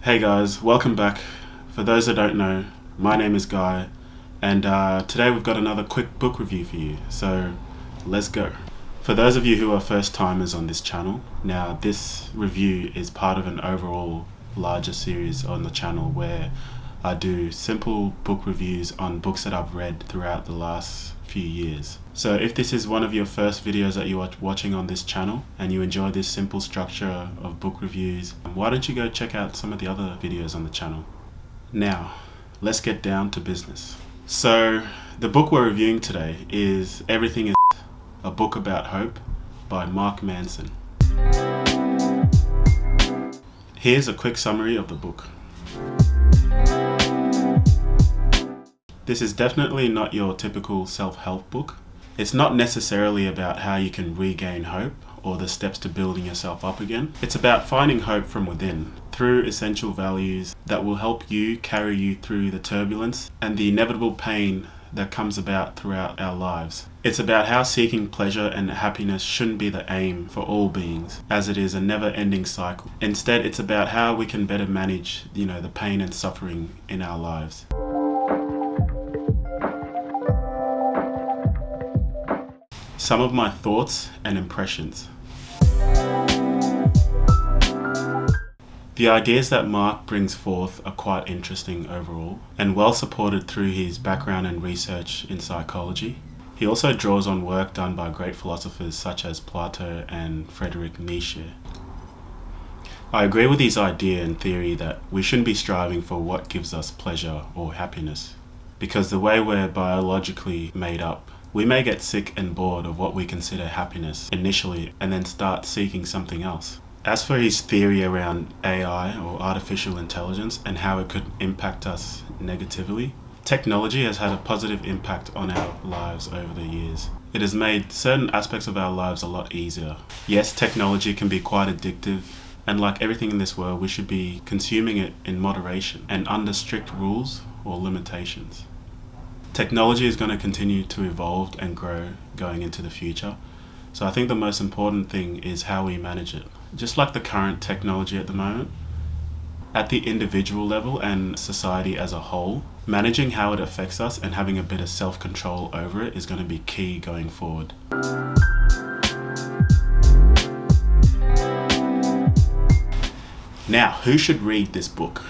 Hey guys, welcome back. For those that don't know, my name is Guy, and today we've got another quick book review for you, so let's go. For those of you who are first timers on this channel, now this review is part of an overall larger series on the channel where I do simple book reviews on books that I've read throughout the last few years. So if this is one of your first videos that you are watching on this channel and you enjoy this simple structure of book reviews, why don't you go check out some of the other videos on the channel. Now, let's get down to business. So the book we're reviewing today is Everything is a Book About Hope by Mark Manson. Here's a quick summary of the book. This is definitely not your typical self-help book. It's not necessarily about how you can regain hope or the steps to building yourself up again. It's about finding hope from within through essential values that will help you carry you through the turbulence and the inevitable pain that comes about throughout our lives. It's about how seeking pleasure and happiness shouldn't be the aim for all beings, as it is a never-ending cycle. Instead, it's about how we can better manage, the pain and suffering in our lives. Some of my thoughts and impressions. The ideas that Mark brings forth are quite interesting overall, and well supported through his background and research in psychology. He also draws on work done by great philosophers such as Plato and Friedrich Nietzsche. I agree with his idea and theory that we shouldn't be striving for what gives us pleasure or happiness, because the way we're biologically made up, we may get sick and bored of what we consider happiness initially and then start seeking something else. As for his theory around AI or artificial intelligence and how it could impact us negatively, technology has had a positive impact on our lives over the years. It has made certain aspects of our lives a lot easier. Yes, technology can be quite addictive, and like everything in this world, we should be consuming it in moderation and under strict rules or limitations. Technology is going to continue to evolve and grow going into the future. So I think the most important thing is how we manage it. Just like the current technology at the moment, at the individual level and society as a whole, managing how it affects us and having a bit of self-control over it is going to be key going forward. Now, who should read this book?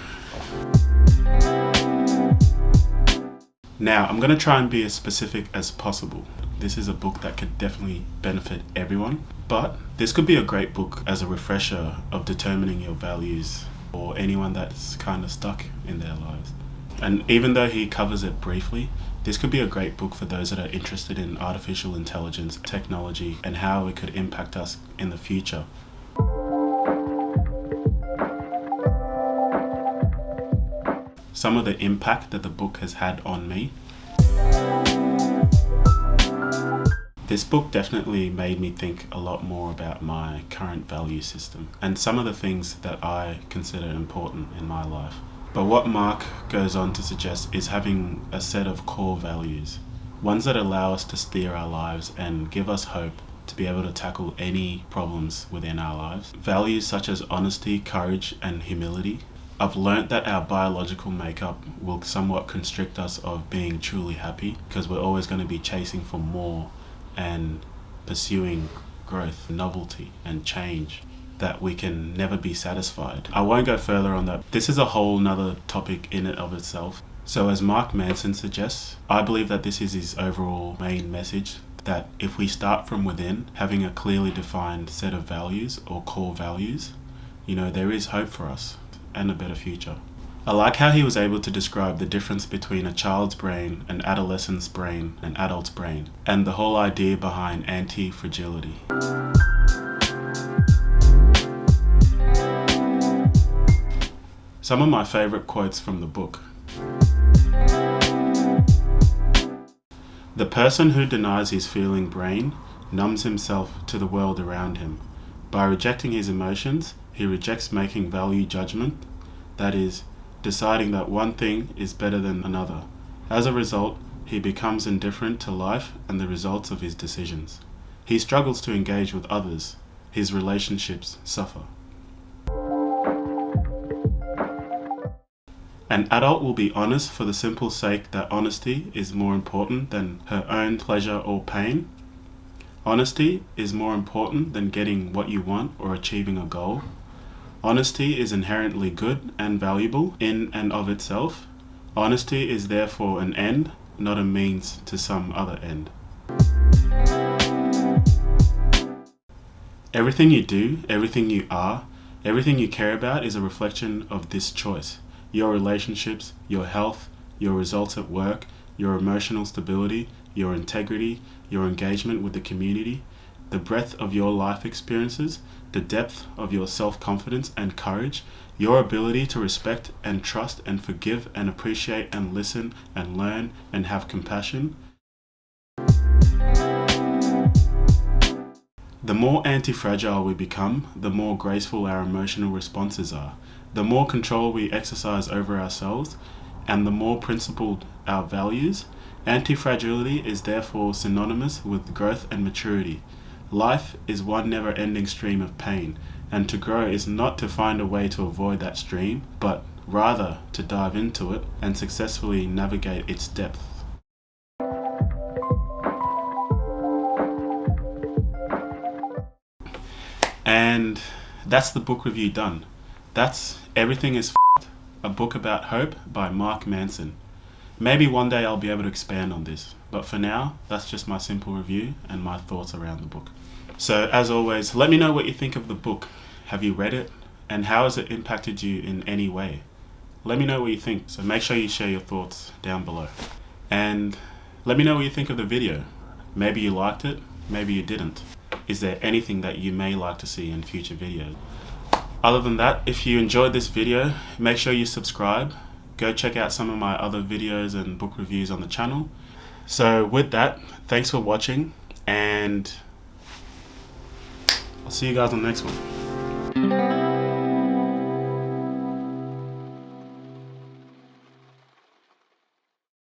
Now, I'm going to try and be as specific as possible. This is a book that could definitely benefit everyone, but this could be a great book as a refresher of determining your values or anyone that's kind of stuck in their lives. And even though he covers it briefly, this could be a great book for those that are interested in artificial intelligence, technology, and how it could impact us in the future. Some of the impact that the book has had on me. This book definitely made me think a lot more about my current value system and some of the things that I consider important in my life. But what Mark goes on to suggest is having a set of core values, ones that allow us to steer our lives and give us hope to be able to tackle any problems within our lives. Values such as honesty, courage, and humility. I've learnt that our biological makeup will somewhat constrict us of being truly happy because we're always going to be chasing for more and pursuing growth, novelty, and change, that we can never be satisfied. I won't go further on that. This is a whole nother topic in and of itself. So as Mark Manson suggests, I believe that this is his overall main message, that if we start from within, having a clearly defined set of values or core values, there is hope for us and a better future. I like how he was able to describe the difference between a child's brain, an adolescent's brain, an adult's brain, and the whole idea behind anti-fragility. Some of my favorite quotes from the book. The person who denies his feeling brain numbs himself to the world around him. By rejecting his emotions, he rejects making value judgment, that is, deciding that one thing is better than another. As a result, he becomes indifferent to life and the results of his decisions. He struggles to engage with others. His relationships suffer. An adult will be honest for the simple sake that honesty is more important than her own pleasure or pain. Honesty is more important than getting what you want or achieving a goal. Honesty is inherently good and valuable in and of itself. Honesty is therefore an end, not a means to some other end. Everything you do, everything you are, everything you care about is a reflection of this choice. Your relationships, your health, your results at work, your emotional stability, your integrity, your engagement with the community, the breadth of your life experiences, the depth of your self-confidence and courage, your ability to respect and trust and forgive and appreciate and listen and learn and have compassion. The more anti-fragile we become, the more graceful our emotional responses are, the more control we exercise over ourselves, and the more principled our values. Anti-fragility is therefore synonymous with growth and maturity. Life is one never-ending stream of pain, and to grow is not to find a way to avoid that stream, but rather to dive into it and successfully navigate its depth. And that's the book review done. That's Everything is F***ed, a book about hope by Mark Manson. Maybe one day I'll be able to expand on this, but for now, that's just my simple review and my thoughts around the book. So as always, let me know what you think of the book. Have you read it? And how has it impacted you in any way? Let me know what you think, so make sure you share your thoughts down below. And let me know what you think of the video. Maybe you liked it, maybe you didn't. Is there anything that you may like to see in future videos? Other than that, if you enjoyed this video, make sure you subscribe. Go check out some of my other videos and book reviews on the channel. So with that, thanks for watching, and I'll see you guys on the next one.